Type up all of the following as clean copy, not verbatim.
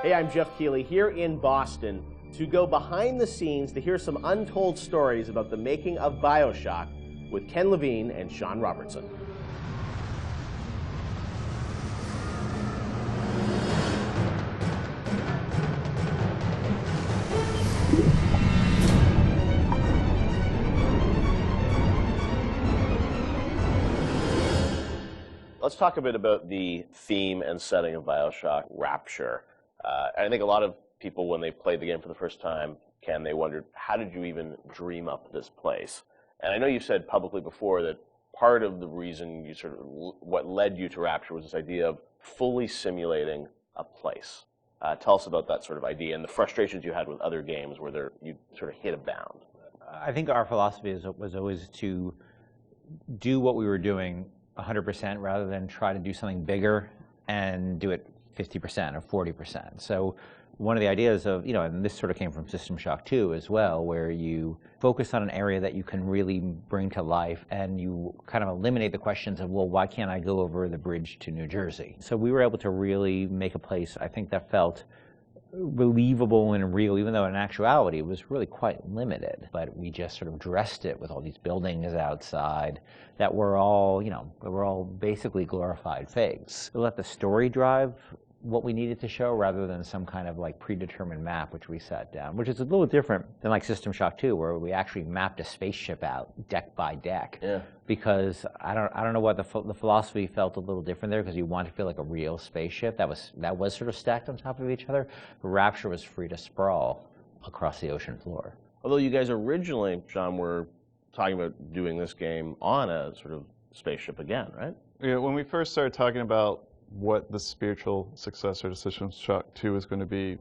Hey, I'm Jeff Keighley here in Boston to go behind the scenes to hear some untold stories about the making of Bioshock with Ken Levine and Sean Robertson. Let's talk a bit about the theme and setting of Bioshock Rapture. I think a lot of people, when they played the game for the first time, Ken, they wondered, how did you even dream up this place? And I know you said publicly before that part of the reason you sort of, what led you to Rapture was this idea of fully simulating a place. Tell us about that sort of idea and the frustrations you had with other games where you sort of hit a bound. I think our philosophy was always to do what we were doing 100% rather than try to do something bigger and do it 50% or 40%. So one of the ideas of, and this sort of came from System Shock 2 as well, where you focus on an area that you can really bring to life and you kind of eliminate the questions of, well, why can't I go over the bridge to New Jersey? So we were able to really make a place, I think, that felt believable and real, even though in actuality it was really quite limited. But we just sort of dressed it with all these buildings outside that were all, basically glorified fakes. We let the story drive what we needed to show rather than some kind of like predetermined map which we set down, which is a little different than like System Shock 2, where we actually mapped a spaceship out deck by deck. Yeah. Because I don't know what the philosophy felt a little different there, because you want to feel like a real spaceship that was sort of stacked on top of each other. But Rapture was free to sprawl across the ocean floor. Although you guys originally, John, were talking about doing this game on a sort of spaceship again, right? Yeah, when we first started talking about what the spiritual successor to System Shock 2 is going to be,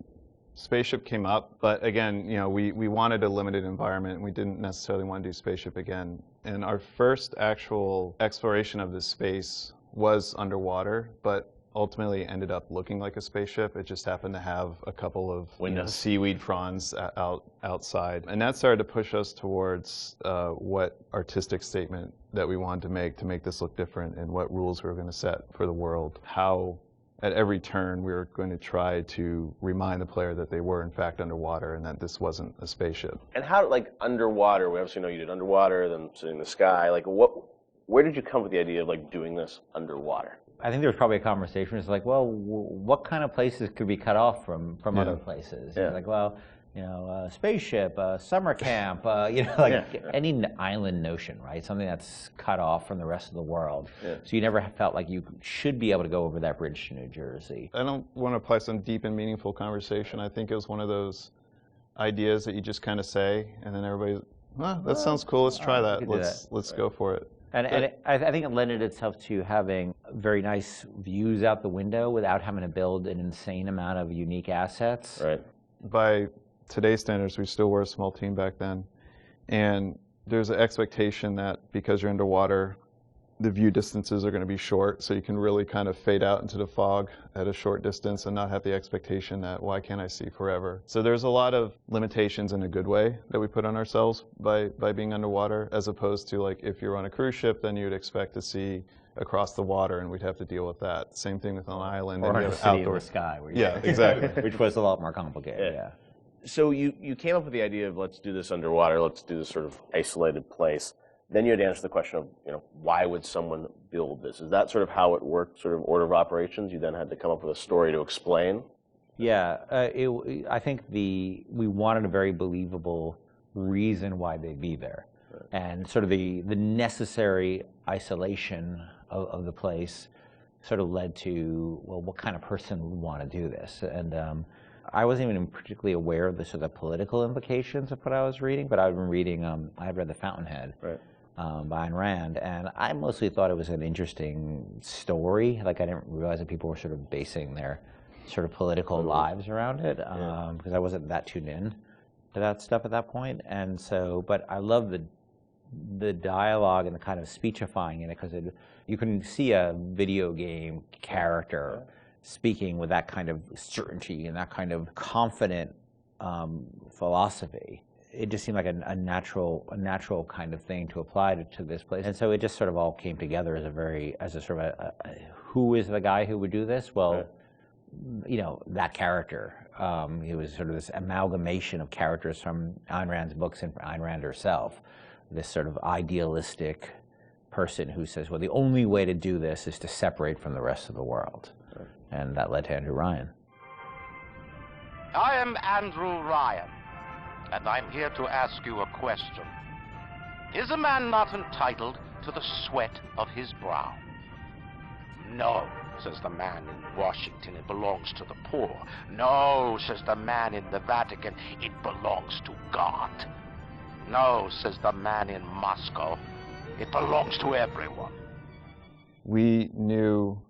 Spaceship came up, but again, we wanted a limited environment, and we didn't necessarily want to do Spaceship again. And our first actual exploration of this space was underwater, but ultimately ended up looking like a spaceship. It just happened to have a couple of seaweed fronds outside. And that started to push us towards what artistic statement that we wanted to make this look different, and what rules we were going to set for the world. How at every turn we were going to try to remind the player that they were in fact underwater and that this wasn't a spaceship. And how, like, underwater, we obviously know you did underwater, then sitting in the sky, like where did you come with the idea of like doing this underwater? I think there was probably a conversation. It's like, well, what kind of places could be cut off from other places? Yeah. Like, well, spaceship, summer camp, any island notion, right? Something that's cut off from the rest of the world. Yeah. So you never felt like you should be able to go over that bridge to New Jersey. I don't want to apply some deep and meaningful conversation. I think it was one of those ideas that you just kind of say, and then everybody's, well, that sounds cool. Let's try that. Let's go for it. And I think it lended itself to having very nice views out the window without having to build an insane amount of unique assets. Right. By today's standards, we still were a small team back then. And there's an expectation that because you're underwater, the view distances are going to be short, so you can really kind of fade out into the fog at a short distance and not have the expectation that, why can't I see forever? So there's a lot of limitations in a good way that we put on ourselves by being underwater, as opposed to, like, if you're on a cruise ship, then you'd expect to see across the water, and we'd have to deal with that. Same thing with an island. Or in a city in the sky. Yeah, exactly. Which was a lot more complicated, yeah. So you came up with the idea of, let's do this underwater, let's do this sort of isolated place. Then you had to answer the question of, why would someone build this? Is that sort of how it worked, sort of order of operations? You then had to come up with a story to explain? Yeah, I think we wanted a very believable reason why they'd be there. Right. And sort of the necessary isolation of the place sort of led to, well, what kind of person would want to do this? And I wasn't even particularly aware of the sort of political implications of what I was reading, but I've been reading, I read The Fountainhead. Right. By Ayn Rand, and I mostly thought it was an interesting story. Like, I didn't realize that people were sort of basing their sort of political lives around it, because I wasn't that tuned in to that stuff at that point. And so, but I love the dialogue and the kind of speechifying in it, because you can see a video game character speaking with that kind of certainty and that kind of confident philosophy. It just seemed like a natural kind of thing to apply to this place. And so it just sort of all came together as a sort of who is the guy who would do this? Well, that character. He was sort of this amalgamation of characters from Ayn Rand's books and Ayn Rand herself. This sort of idealistic person who says, well, the only way to do this is to separate from the rest of the world. Right. And that led to Andrew Ryan. I am Andrew Ryan, and I'm here to ask you a question. Is a man not entitled to the sweat of his brow? No, says the man in Washington, it belongs to the poor. No, says the man in the Vatican, it belongs to God. No, says the man in Moscow, it belongs to everyone. We knew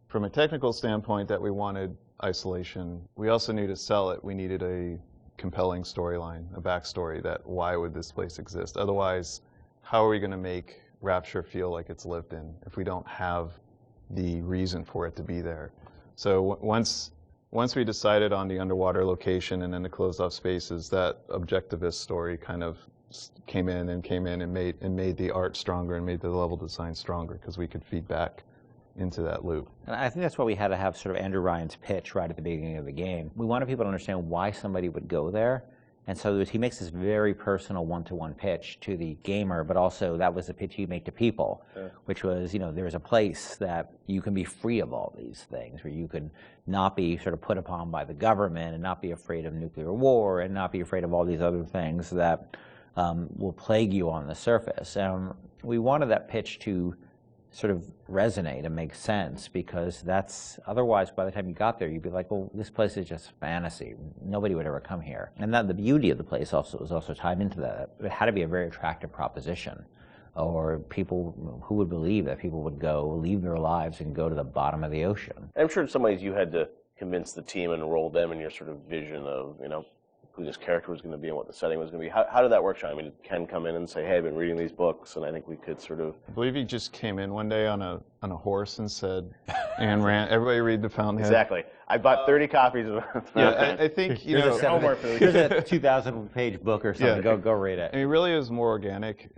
from a technical standpoint that we wanted isolation. We also knew to sell it, we needed a compelling storyline, a backstory that why would this place exist? Otherwise, how are we going to make Rapture feel like it's lived in if we don't have the reason for it to be there? So once we decided on the underwater location and then the closed off spaces, that objectivist story kind of came in and made the art stronger and made the level design stronger because we could feed back into that loop. And I think that's why we had to have sort of Andrew Ryan's pitch right at the beginning of the game. We wanted people to understand why somebody would go there. And so he makes this very personal one-to-one pitch to the gamer, but also that was the pitch he'd make to people, which was, there's a place that you can be free of all these things, where you can not be sort of put upon by the government and not be afraid of nuclear war and not be afraid of all these other things that will plague you on the surface. We wanted that pitch to sort of resonate and make sense, because that's, otherwise by the time you got there you'd be like, well, this place is just fantasy. Nobody would ever come here. And that the beauty of the place also was also tied into that. It had to be a very attractive proposition, or people who would believe that people would go leave their lives and go to the bottom of the ocean. I'm sure in some ways you had to convince the team and enroll them in your sort of vision of, who this character was going to be and what the setting was going to be. How did that work, Sean? I mean, did Ken come in and say, hey, I've been reading these books, and I think we could sort of... I believe he just came in one day on a horse and said, Ayn Rand, everybody read The Fountainhead. Exactly. I bought 30 copies of it. Yeah, I think, here's a 2,000-page book or something. Yeah. Go read it. I mean, it really is more organic.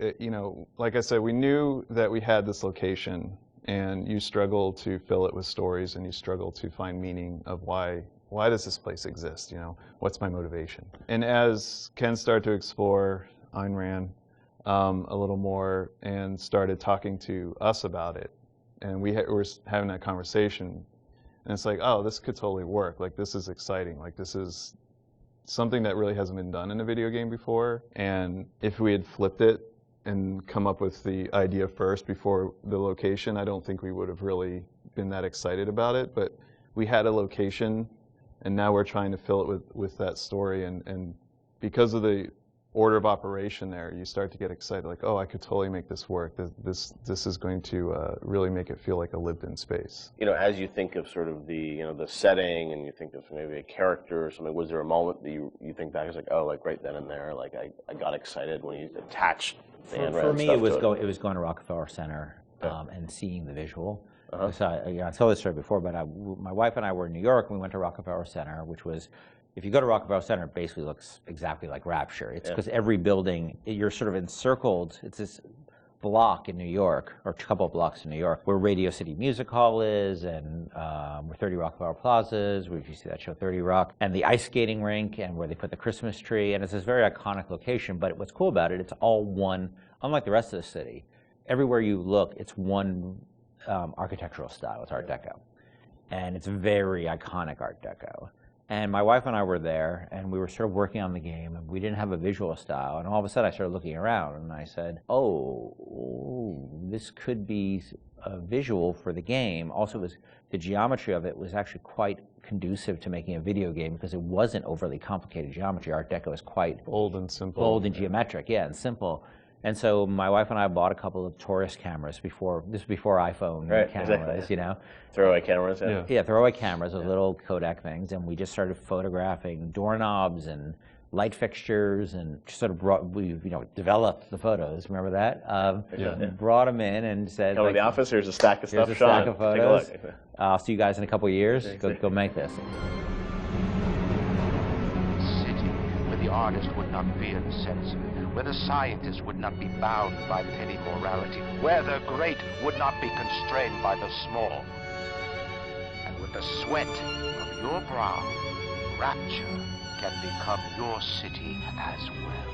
Like I said, we knew that we had this location, and you struggle to fill it with stories, and you struggle to find meaning of why does this place exist? What's my motivation? And as Ken started to explore Ayn Rand a little more and started talking to us about it, and we were having that conversation, and it's like, oh, this could totally work. Like, this is exciting. Like, this is something that really hasn't been done in a video game before. And if we had flipped it and come up with the idea first before the location, I don't think we would have really been that excited about it. But we had a location, and now we're trying to fill it with that story, and because of the order of operation there, you start to get excited, like, oh, I could totally make this work. This is going to really make it feel like a lived-in space. As you think of sort of the the setting, and you think of maybe a character or something, was there a moment that you think back, it's like, oh, like right then and there, like I got excited when you attached the Ayn Rand For me, stuff it was to it? It was going to Rockefeller Center and seeing the visual. So I told this story before, but my wife and I were in New York, and we went to Rockefeller Center, which was, if you go to Rockefeller Center, it basically looks exactly like Rapture. It's because every building, you're sort of encircled. It's this block in New York, or a couple of blocks in New York, where Radio City Music Hall is, and where 30 Rockefeller Plazas, where you see that show 30 Rock, and the ice skating rink, and where they put the Christmas tree, and it's this very iconic location. But what's cool about it, it's all one, unlike the rest of the city. Everywhere you look, it's one architectural style. It's Art Deco. And it's very iconic Art Deco. And my wife and I were there, and we were sort of working on the game, and we didn't have a visual style. And all of a sudden, I started looking around, and I said, oh, this could be a visual for the game. Also, the geometry of it was actually quite conducive to making a video game, because it wasn't overly complicated geometry. Art Deco is quite bold and simple. Bold and geometric, and simple. And so my wife and I bought a couple of tourist cameras before iPhone cameras, Throwaway cameras, Yeah, throwaway cameras, those little Kodak things, and we just started photographing doorknobs and light fixtures, and just sort of developed the photos. Remember that? Brought them in and said, come to the office, here's a stack of stuff, here's a stack of photos. Take a look. I'll see you guys in a couple of years. Go make this. City where the artist would not fear the censor, where the scientist would not be bound by petty morality, where the great would not be constrained by the small. And with the sweat of your brow, Rapture can become your city as well.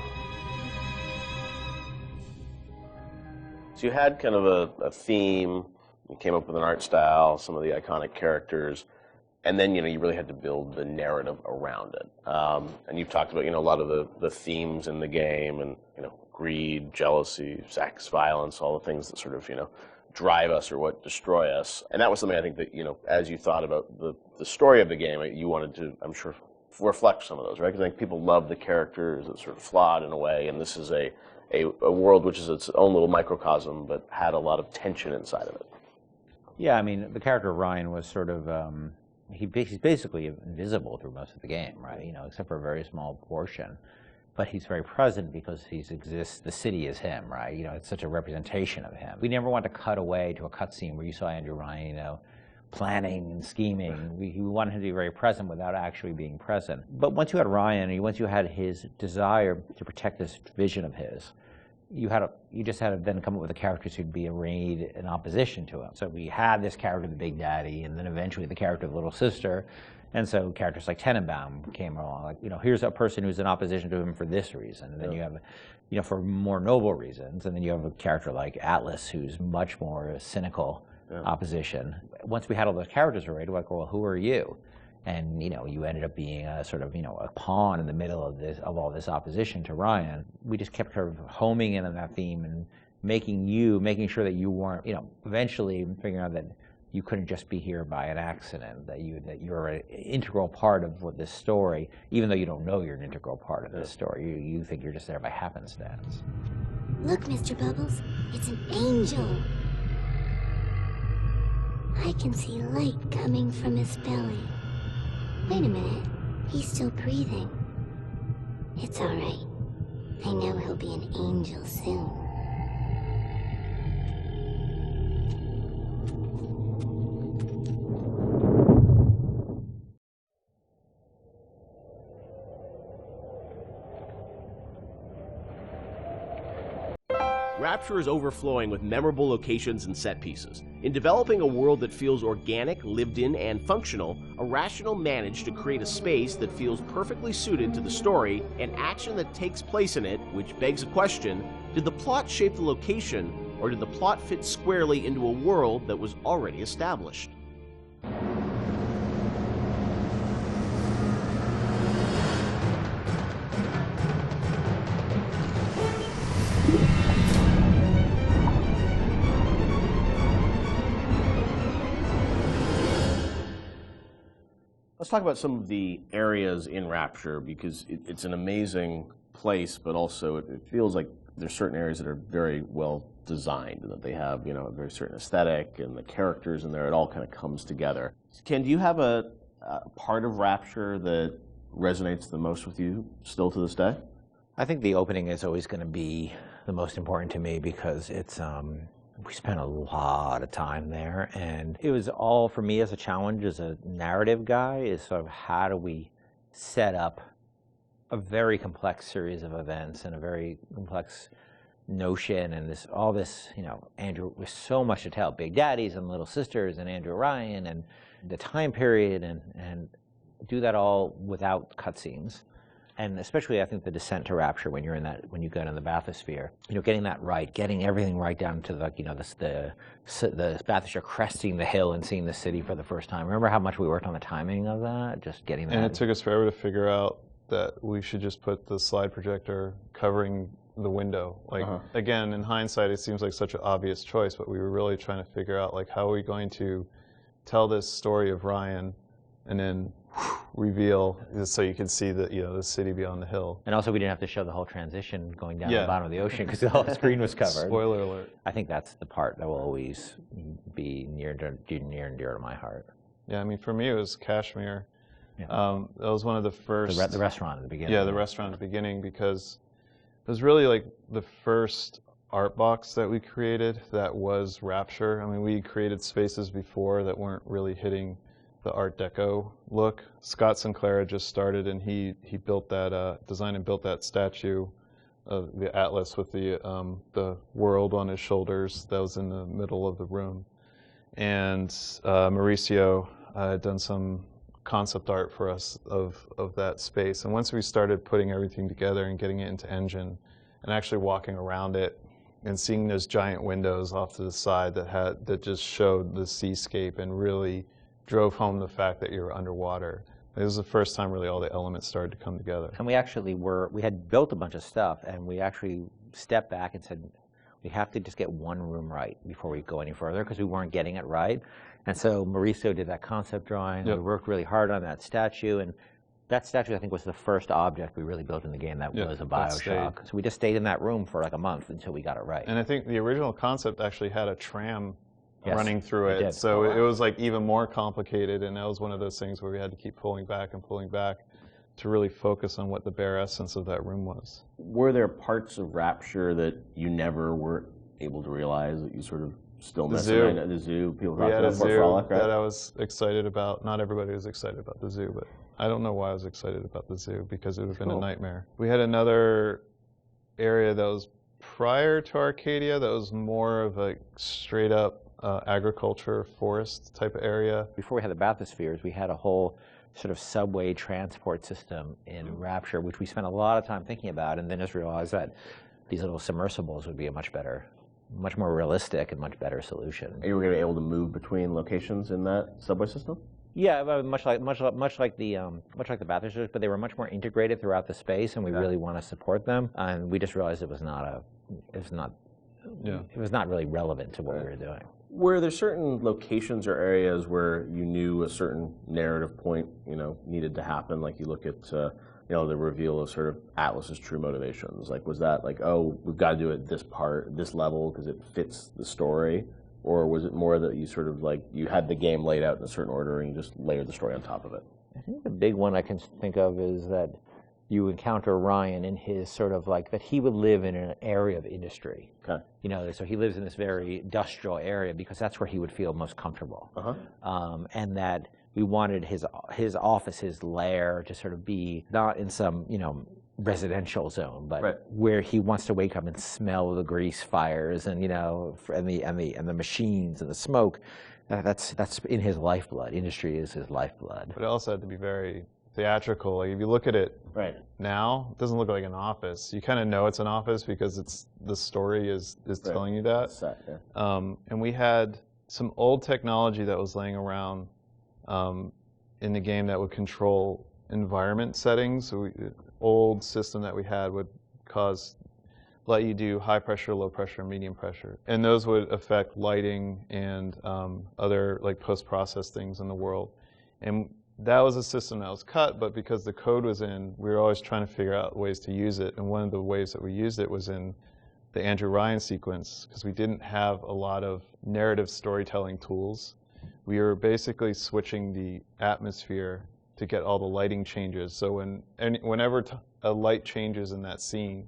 So you had kind of a theme, you came up with an art style, some of the iconic characters, and then you really had to build the narrative around it. And you've talked about a lot of the themes in the game, and greed, jealousy, sex, violence, all the things that sort of drive us or what destroy us. And that was something I think that, as you thought about the story of the game, you wanted to, I'm sure, reflect some of those, right? Because I think people love the characters. It's sort of flawed in a way, and this is a world which is its own little microcosm, but had a lot of tension inside of it. Yeah, I mean, the character of Ryan was sort of, he's basically invisible through most of the game, right? Except for a very small portion. But he's very present because he exists, the city is him, right? It's such a representation of him. We never want to cut away to a cutscene where you saw Andrew Ryan, planning and scheming. We wanted him to be very present without actually being present. But once you had Ryan, and once you had his desire to protect this vision of his, you just had to then come up with the characters who'd be arrayed in opposition to him. So we had this character, the Big Daddy, and then eventually the character of the Little Sister. And so characters like Tenenbaum came along, like, here's a person who's in opposition to him for this reason. And then you have, for more noble reasons. And then you have a character like Atlas, who's much more cynical opposition. Once we had all those characters arrayed, we're like, well, who are you? And, you ended up being a sort of, a pawn in the middle of all this opposition to Ryan. We just kept sort of homing in on that theme and making sure that you weren't, eventually figuring out that you couldn't just be here by an accident, that you're an integral part of this story, even though you don't know you're an integral part of this story. You think you're just there by happenstance. Look, Mr. Bubbles, it's an angel. I can see light coming from his belly. Wait a minute, he's still breathing. It's all right. I know he'll be an angel soon. Rapture is overflowing with memorable locations and set pieces. In developing a world that feels organic, lived in, and functional, Irrational managed to create a space that feels perfectly suited to the story and action that takes place in it, which begs a question: did the plot shape the location, or did the plot fit squarely into a world that was already established? Let's talk about some of the areas in Rapture, because it's an amazing place, but also it feels like there's certain areas that are very well designed, and that they have, a very certain aesthetic, and the characters in there, it all kind of comes together. Ken, do you have a part of Rapture that resonates the most with you still to this day? I think the opening is always going to be the most important to me, because it's we spent a lot of time there, and it was all, for me as a challenge, as a narrative guy, is sort of how do we set up a very complex series of events and a very complex notion, and all this, Andrew, with so much to tell, Big Daddies and Little Sisters and Andrew Ryan and the time period, and do that all without cutscenes. And especially, I think, the descent to Rapture, when you get in the bathysphere, getting that right, getting everything right down to the bathysphere, cresting the hill and seeing the city for the first time. Remember how much we worked on the timing of that, just getting that. And it took us forever to figure out that we should just put the slide projector covering the window. Again, in hindsight, it seems like such an obvious choice, but we were really trying to figure out, how are we going to tell this story of Ryan, and then reveal, so you can see the city beyond the hill. And also, we didn't have to show the whole transition going down to the bottom of the ocean, because the whole screen was covered. Spoiler alert. I think that's the part that will always be near and dear to my heart. Yeah, I mean, for me, it was Kashmir. Yeah. That was one of the first... The restaurant at the beginning. Yeah, the restaurant at the beginning, because it was really the first art box that we created that was Rapture. I mean, we created spaces before that weren't really hitting the Art Deco look. Scott Sinclair had just started, and he built that, designed and built that statue of the Atlas with the world on his shoulders that was in the middle of the room. And Mauricio had done some concept art for us of that space. And once we started putting everything together and getting it into Engine, and actually walking around it and seeing those giant windows off to the side that just showed the seascape and really drove home the fact that you were underwater. It was the first time really all the elements started to come together. And we actually we had built a bunch of stuff, and we actually stepped back and said, We have to just get one room right before we go any further, because we weren't getting it right. And so Mauricio did that concept drawing. Yep. We worked really hard on that statue, and that statue, I think, was the first object we really built in the game that was a Bioshock. So we just stayed in that room for like a month until we got it right. And I think the original concept actually had a tram running through it. So it was like even more complicated, and that was one of those things where we had to keep pulling back to really focus on what the bare essence of that room was. Were there parts of Rapture that you never were able to realize that you sort of still miss? The zoo. People talked about Fort Frolic, right? That I was excited about. Not everybody was excited about the zoo, but I don't know why I was excited about the zoo, because it would have been a nightmare. We had another area that was prior to Arcadia that was more of a straight up agriculture, forest type of area. Before we had the bathyspheres, we had a whole sort of subway transport system in Rapture, which we spent a lot of time thinking about, and then just realized that these little submersibles would be a much more realistic and much better solution. And you were going to be able to move between locations in that subway system? Yeah, much like the bathyspheres, but they were much more integrated throughout the space, and we really want to support them. And we just realized it was not really relevant to what we were doing. Were there certain locations or areas where you knew a certain narrative point, needed to happen? Like you look at, the reveal of sort of Atlas's true motivations. Like, was that like, oh, we've got to do it this level because it fits the story? Or was it more that you sort of like, you had the game laid out in a certain order and you just layered the story on top of it? I think the big one I can think of is that you encounter Ryan in his sort of like, that he would live in an area of industry. Okay. So he lives in this very industrial area because that's where he would feel most comfortable. And that we wanted his office, his lair, to sort of be not in some, residential zone, but where he wants to wake up and smell the grease fires and and the machines and the smoke. That's in his lifeblood. Industry is his lifeblood. But it also had to be very theatrical. Like if you look at it now, it doesn't look like an office. You kind of know it's an office because the story is telling you that. Set, and we had some old technology that was laying around in the game that would control environment settings. So old system that we had would let you do high pressure, low pressure, medium pressure. And those would affect lighting and other like post-process things in the world. And that was a system that was cut, but because the code was in, we were always trying to figure out ways to use it. And one of the ways that we used it was in the Andrew Ryan sequence, because we didn't have a lot of narrative storytelling tools. We were basically switching the atmosphere to get all the lighting changes. So whenever a light changes in that scene,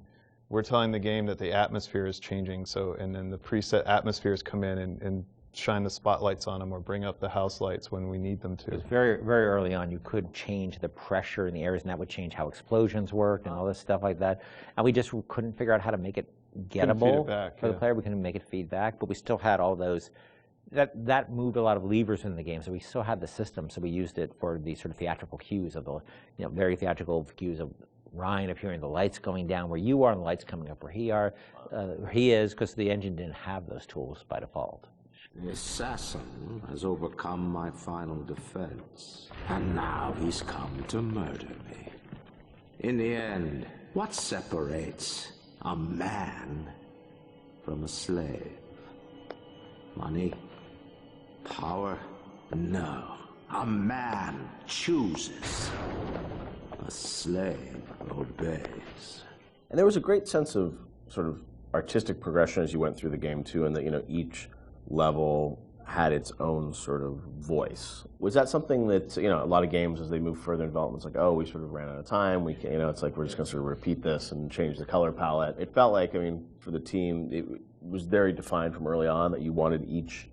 we're telling the game that the atmosphere is changing. And then the preset atmospheres come in and shine the spotlights on them or bring up the house lights when we need them to. Because very, very early on, you could change the pressure in the areas, and that would change how explosions worked and all this stuff like that. And we just couldn't figure out how to make it gettable for the player. We couldn't make it feedback, but we still had all those. That moved a lot of levers in the game, so we still had the system. So we used it for the sort of theatrical cues of the, very theatrical cues of Ryan appearing, the lights going down where you are, and the lights coming up where he is, because the engine didn't have those tools by default. The assassin has overcome my final defense, and now he's come to murder me. In the end, what separates a man from a slave? Money? Power? No. A man chooses. A slave obeys. And there was a great sense of sort of artistic progression as you went through the game too, and that each level had its own sort of voice. Was that something that a lot of games as they move further in development, it's like, oh, we sort of ran out of time. We can, it's like we're just going to sort of repeat this and change the color palette. It felt like, for the team, it was very defined from early on that you wanted each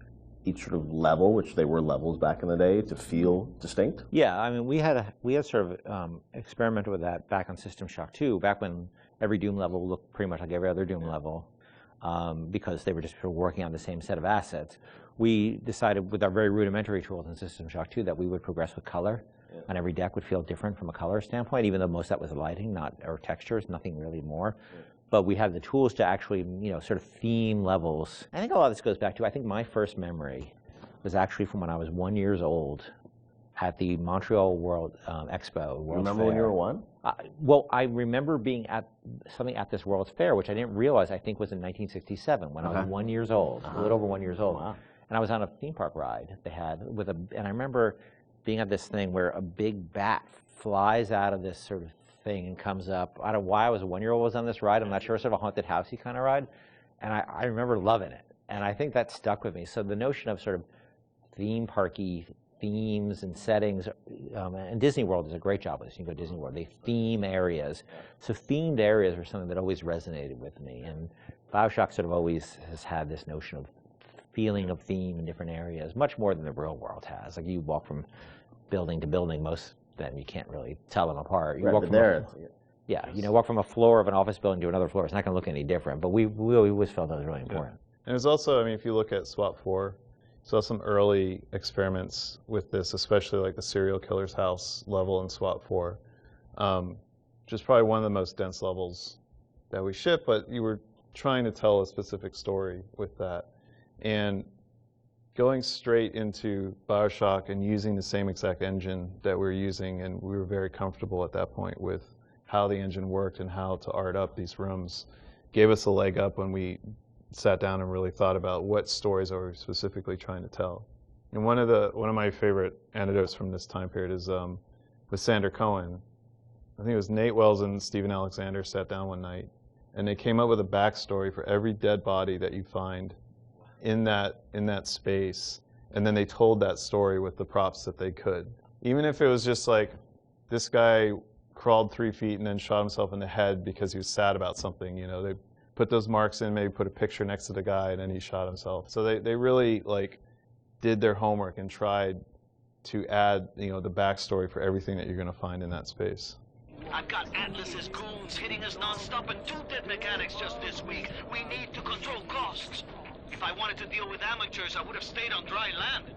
sort of level, which they were levels back in the day, to feel distinct. Yeah, we had sort of experimented with that back on System Shock 2, back when every Doom level looked pretty much like every other Doom level, because they were just sort of working on the same set of assets. We decided with our very rudimentary tools in System Shock 2 that we would progress with color, and every deck would feel different from a color standpoint, even though most of that was lighting, or textures, nothing really more. But we had the tools to actually, sort of theme levels. I think a lot of this goes back to, I think my first memory was actually from when I was 1 year old, at the Montreal World Expo. Remember when you were 1? Well, I remember being at something at this World's Fair, which I didn't realize, I think was in 1967, when I was 1 year old, a little over 1 year old. Wow. And I was on a theme park ride they had and I remember being at this thing where a big bat flies out of this sort of thing and comes up. I don't know why I was a 1 year old was on this ride. I'm not sure, sort of a haunted housey kind of ride. And I remember loving it. And I think that stuck with me. So the notion of sort of theme parky themes and settings, and Disney World does a great job with this. You can go to Disney World, they theme areas. So themed areas are something that always resonated with me. And Bioshock sort of always has had this notion of feeling of theme in different areas, much more than the real world has. Like you walk from building to building, most of them you can't really tell them apart. You walk from walk from a floor of an office building to another floor. It's not going to look any different, but we always felt that was really important. And there's also, I mean, if you look at SWAT 4, saw some early experiments with this, especially like the serial killer's house level in SWAT 4, which is probably one of the most dense levels that we ship, but you were trying to tell a specific story with that. And going straight into Bioshock and using the same exact engine that we're using, and we were very comfortable at that point with how the engine worked and how to art up these rooms, gave us a leg up when we sat down and really thought about what stories are we specifically trying to tell. And one of my favorite anecdotes from this time period is with Sander Cohen. I think it was Nate Wells and Stephen Alexander sat down one night, and they came up with a backstory for every dead body that you find in that space, and then they told that story with the props that they could. Even if it was just like, this guy crawled 3 feet and then shot himself in the head because he was sad about something, you know, they put those marks in, maybe put a picture next to the guy, and then he shot himself. So they really like did their homework and tried to add, you know, the backstory for everything that you're going to find in that space. I've got Atlas's goons hitting us non-stop and 2 dead mechanics just this week. We need to control costs. If I wanted to deal with amateurs, I would have stayed on dry land.